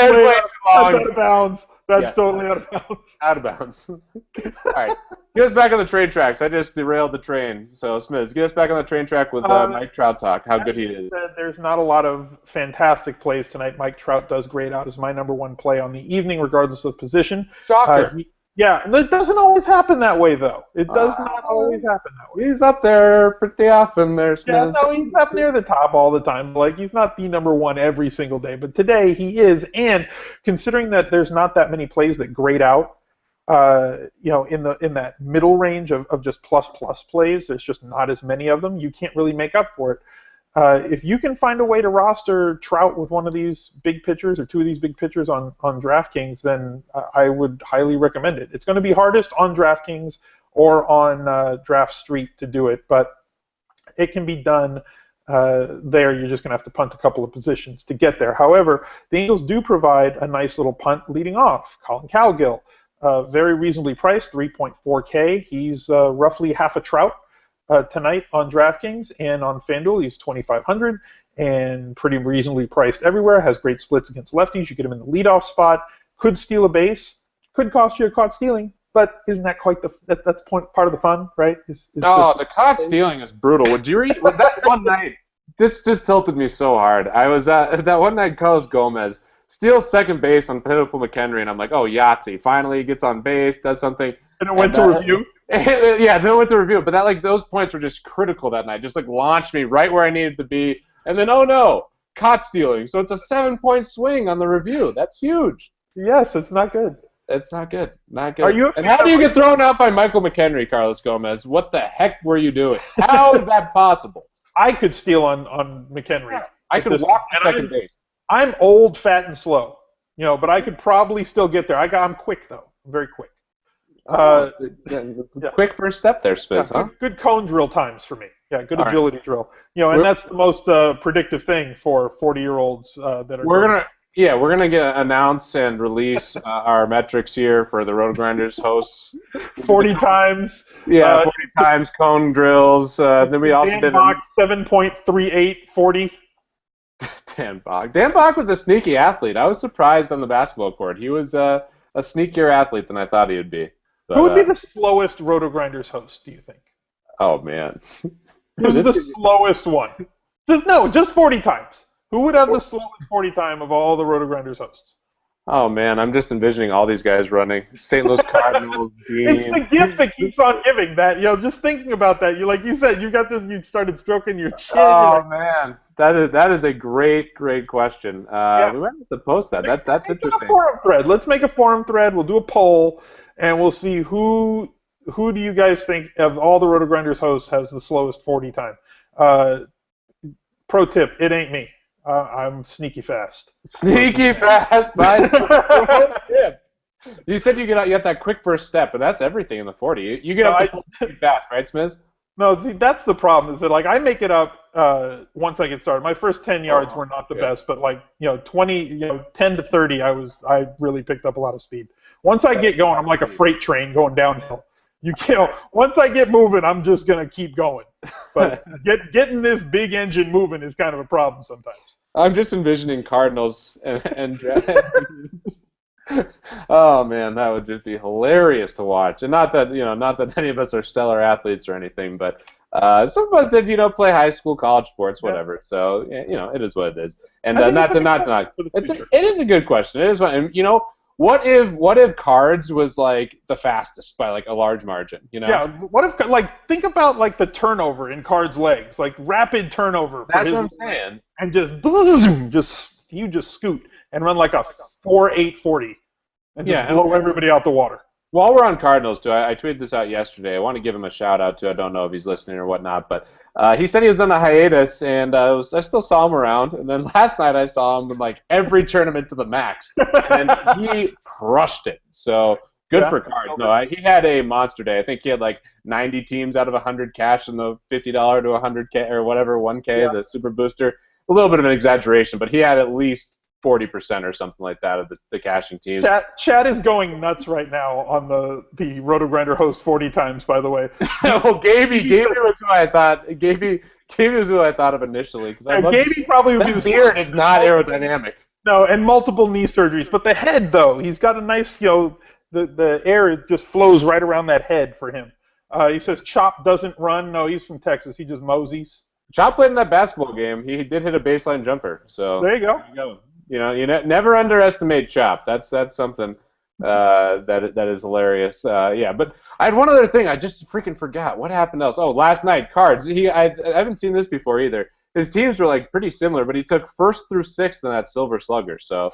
out of bounds. That's totally out of bounds. Out of bounds. All right. Get us back on the train tracks. I just derailed the train. So, Smith, get us back on the train track with Mike Trout talk. How good he is. There's not a lot of fantastic plays tonight. Mike Trout does grade out as my #1 play on the evening, regardless of position. Shocker. Yeah, and it doesn't always happen that way, though. It does not always happen that way. He's up there pretty often there, Smith. Yeah, no, he's up near the top all the time. Like, he's not the #1 every single day, but today he is. And considering that there's not that many plays that grade out, in that middle range of just plus plays, there's just not as many of them. You can't really make up for it. If you can find a way to roster Trout with one of these big pitchers or 2 of these big pitchers on DraftKings, then I would highly recommend it. It's going to be hardest on DraftKings or on Draft Street to do it, but it can be done there. You're just going to have to punt a couple of positions to get there. However, the Angels do provide a nice little punt leading off. Colin Cowgill, very reasonably priced, 3.4K. He's roughly half a Trout. tonight on DraftKings and on FanDuel. He's 2,500 and pretty reasonably priced everywhere. Has great splits against lefties. You get him in the leadoff spot. Could steal a base. Could cost you a caught stealing. But isn't that quite that's part of the fun, right? No, the caught stealing is brutal. Would you read that one night? This just tilted me so hard. I was at that one night. Carlos Gomez steals second base on pitiful McHenry, and I'm like, oh, Yahtzee! Finally, he gets on base, does something. And it went to review. Yeah, then it went to review. But those points were just critical that night. Just launched me right where I needed to be. And then oh no, caught stealing. So it's a 7-point swing on the review. That's huge. Yes, it's not good. It's not good. Not good. Are you and how do you get thrown out by Michael McHenry, Carlos Gomez? What the heck were you doing? How is that possible? I could steal on McHenry. Yeah, I could walk to second base. I'm old, fat, and slow, but I could probably still get there. I'm quick though. I'm very quick. Quick first step there, Spiz. Yeah, huh? Good cone drill times for me. Yeah, good All agility drill. And that's the most predictive thing for 40-year-olds that are. We're gonna announce and release our metrics here for the Roto Grinders hosts. 40 times. Yeah, 40 times cone drills. Then we also did 7.38 40. Dan Bach. Dan Bach was a sneaky athlete. I was surprised on the basketball court. He was a sneakier athlete than I thought he would be. But, who would be the slowest Roto Grinders host, do you think? Oh man. Who's the slowest one? Just 40 times. Who would have the slowest 40 time of all the Roto Grinders hosts? Oh man, I'm just envisioning all these guys running. St. Louis Cardinals. It's the gift that keeps on giving. That just thinking about that. Like you said, you got this. You started stroking your chin. Oh man, that is a great question. We might have to post that. That's interesting. Let's make a forum thread. We'll do a poll, and we'll see who do you guys think of all the Roto Grinders hosts has the slowest 40 time. Pro tip: it ain't me. I'm sneaky fast. Sneaky fast, You said you get that quick first step, but that's everything in the 40. You get up to full fast, right, Smiz? No, see, that's the problem. Is that I make it up once I get started. My first 10 yards were not the best, but 20, 10 to 30, I really picked up a lot of speed. Once I get going, I'm like a freight train going downhill. Once I get moving, I'm just gonna keep going. But getting this big engine moving is kind of a problem sometimes. I'm just envisioning Cardinals and oh man, that would just be hilarious to watch. And not that any of us are stellar athletes or anything, but some of us did play high school, college sports, whatever. Yeah. So it is what it is. And it is a good question. It is what, and What if Cards was the fastest by a large margin? Yeah. What if think about the turnover in Cards' legs, rapid turnover. That's what I'm saying. And just scoot and run a 4.8 40 and just blow everybody out the water. While we're on Cardinals, too, I tweeted this out yesterday. I want to give him a shout-out, too. I don't know if he's listening or whatnot, but he said he was on a hiatus, and I still saw him around. And then last night I saw him in, every tournament to the max, and he crushed it. So good for Cards. No, he had a monster day. I think he had, 90 teams out of 100 cash in the $50 to 100K or whatever, 1K, the Super Booster. A little bit of an exaggeration, but he had at least 40% or something like that of the cashing teams. Chat is going nuts right now on the Roto Grinder host 40 times, by the way. Well, Gaby was who I thought. Gaby was who I thought of initially. Gaby probably would be the beard is not aerodynamic. No, and multiple knee surgeries. But the head, though, he's got a nice, the air just flows right around that head for him. He says Chop doesn't run. No, he's from Texas. He just moseys. Chop played in that basketball game. He did hit a baseline jumper. So there you go. You never underestimate Chop. That's something that is hilarious. But I had one other thing. I just freaking forgot. What happened else? Oh, last night, Cards. I haven't seen this before either. His teams were pretty similar, but he took 1st through 6th in that Silver Slugger. So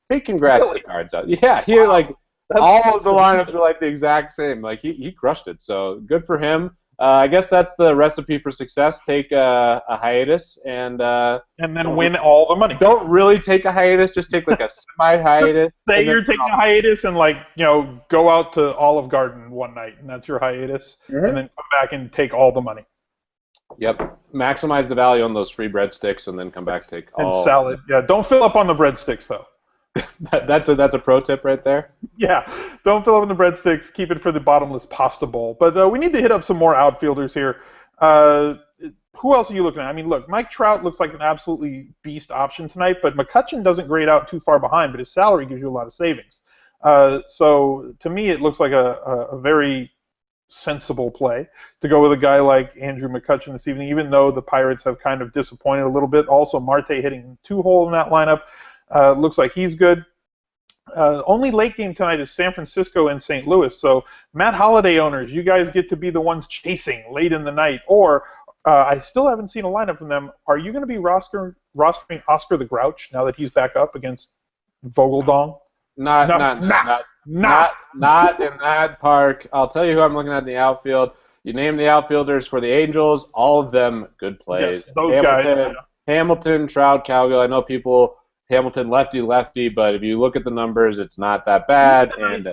big congrats to Cards out. Yeah, he all of the lineups were the exact same. He crushed it. So good for him. I guess that's the recipe for success. Take a hiatus and then win all the money. Don't really take a hiatus. Just take a semi-hiatus. Say you're taking a hiatus and go out to Olive Garden one night and that's your hiatus, and then come back and take all the money. Yep. Maximize the value on those free breadsticks and then come back take all. And salad. Yeah. Don't fill up on the breadsticks though. That's a pro tip right there. Yeah, don't fill up in the breadsticks. Keep it for the bottomless pasta bowl. But we need to hit up some more outfielders here. Who else are you looking at? I mean, look, Mike Trout looks like an absolutely beast option tonight, but McCutchen doesn't grade out too far behind, but his salary gives you a lot of savings. So to me, it looks like a very sensible play to go with a guy like Andrew McCutchen this evening, even though the Pirates have kind of disappointed a little bit. Also, Marte hitting 2-hole in that lineup. Looks like he's good. Only late game tonight is San Francisco and St. Louis. So Matt Holliday owners, you guys get to be the ones chasing late in the night. Or I still haven't seen a lineup from them. Are you going to be rostering Oscar the Grouch now that he's back up against Vogeldong? Not in that park. I'll tell you who I'm looking at in the outfield. You name the outfielders for the Angels, all of them good plays. Yes, those guys. Hamilton, Trout, Cowgill. I know people, Hamilton lefty, but if you look at the numbers, it's not that bad.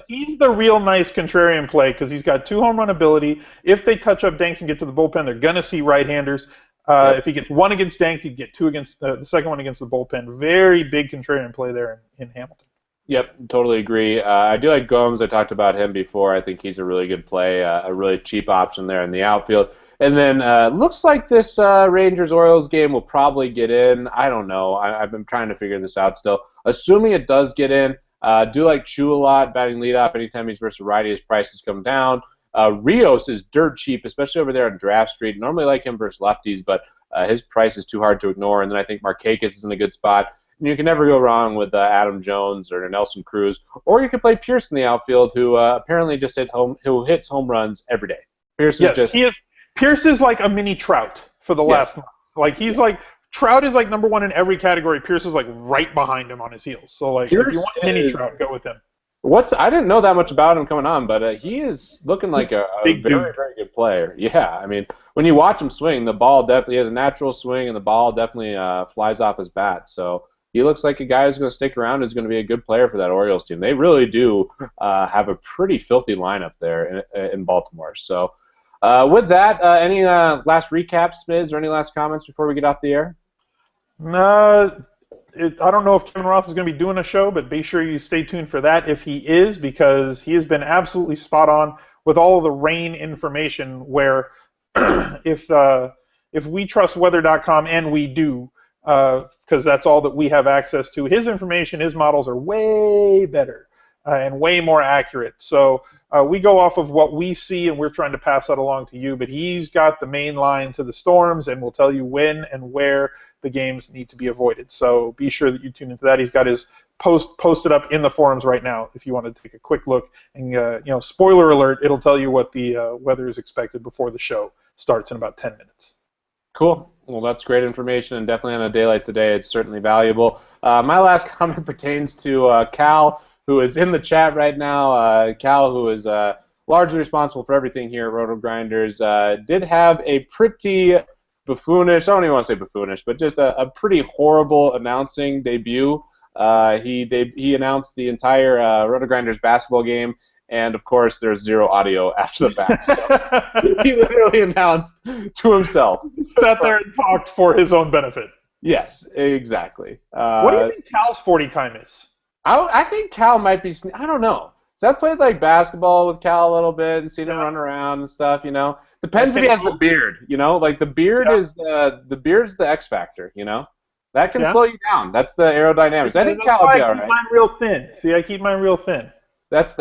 He's the real nice contrarian play because he's got 2 home run ability. If they touch up Danks and get to the bullpen, they're going to see right-handers. If he gets 1 against Danks, he'd get 2 against the second one against the bullpen. Very big contrarian play there in Hamilton. Yep, totally agree. I do like Gomes. I talked about him before. I think he's a really good play, a really cheap option there in the outfield. And then looks like this Rangers-Orioles game will probably get in. I don't know. I've been trying to figure this out still. Assuming it does get in, do like Chu a lot, batting leadoff. Anytime he's versus righty, his prices come down. Rios is dirt cheap, especially over there on Draft Street. Normally like him versus lefties, but his price is too hard to ignore. And then I think Markakis is in a good spot. You can never go wrong with Adam Jones or Nelson Cruz, or you could play Pierce in the outfield, who apparently just who hits home runs every day. Pierce is like a mini Trout for the last month. Like Trout is like number 1 in every category. Pierce is like right behind him on his heels. So like if you want mini Trout, go with him. I didn't know that much about him coming on, but he is looking like a very, very good player. Yeah, I mean, when you watch him swing, the ball definitely has a natural swing, and the ball definitely flies off his bat. So he looks like a guy who's going to stick around, who's going to be a good player for that Orioles team. They really do have a pretty filthy lineup there in Baltimore. So with that, any last recaps, Miz, or any last comments before we get off the air? No, I don't know if Kevin Roth is going to be doing a show, but be sure you stay tuned for that if he is, because he has been absolutely spot on with all of the rain information where if we trust weather.com, and we do, because that's all that we have access to. His information, his models are way better and way more accurate. So we go off of what we see, and we're trying to pass that along to you. But he's got the main line to the storms, and will tell you when and where the games need to be avoided. So be sure that you tune into that. He's got his post posted up in the forums right now if you want to take a quick look. And spoiler alert, it'll tell you what the weather is expected before the show starts in about 10 minutes. Cool. Well, that's great information, and definitely on a day like today, it's certainly valuable. My last comment pertains to Cal, who is in the chat right now. Cal, who is largely responsible for everything here at Roto Grinders, did have a pretty buffoonish, I don't even want to say buffoonish, but just a pretty horrible announcing debut. He announced the entire Roto Grinders basketball game, and of course there's zero audio after the fact. So he literally announced to himself. Sat there and talked for his own benefit. Yes, exactly. What do you think Cal's 40 time is? I think Cal might be, I don't know. I've played like basketball with Cal a little bit and seen him run around and stuff, Depends if he has the beard, Like the beard is the beard's the X factor, That can slow you down. That's the aerodynamics. I think Cal would be all right. I keep mine real thin. See, I keep mine real thin. That's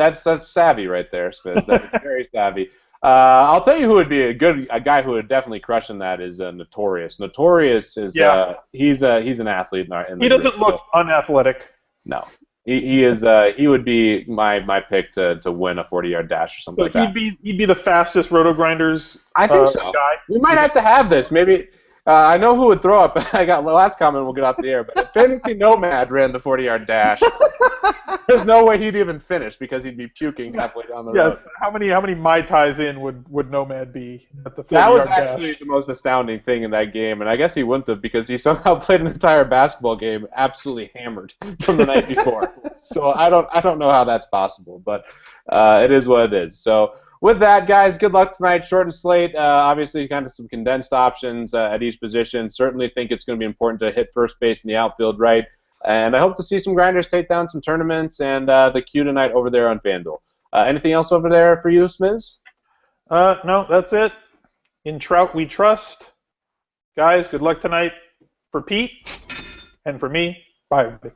savvy right there, Spiz. That's very savvy. I'll tell you who would be a guy who would definitely crush in that is Notorious. Notorious is he's an athlete in the He doesn't look unathletic. No. He is. He would be my pick to win a 40-yard dash or something like that. He'd be the fastest Roto Grinders. I think so. Guy. We might have to have this. Maybe I know who would throw up. I got the last comment. We'll get off the air. But if Fantasy Nomad ran the 40-yard dash, there's no way he'd even finish because he'd be puking halfway down the road. Yes. How many Mai Tais in would Nomad be at the 40-yard dash? That was actually the most astounding thing in that game, and I guess he wouldn't have because he somehow played an entire basketball game absolutely hammered from the night before. So I don't know how that's possible, but it is what it is. So with that, guys, good luck tonight. Shortened slate. Obviously, kind of some condensed options at each position. Certainly think it's going to be important to hit first base in the outfield right. And I hope to see some Grinders take down some tournaments and the Q tonight over there on FanDuel. Anything else over there for you, Smiz? No, that's it. In Trout we trust. Guys, good luck tonight for Pete and for me. Bye, everybody.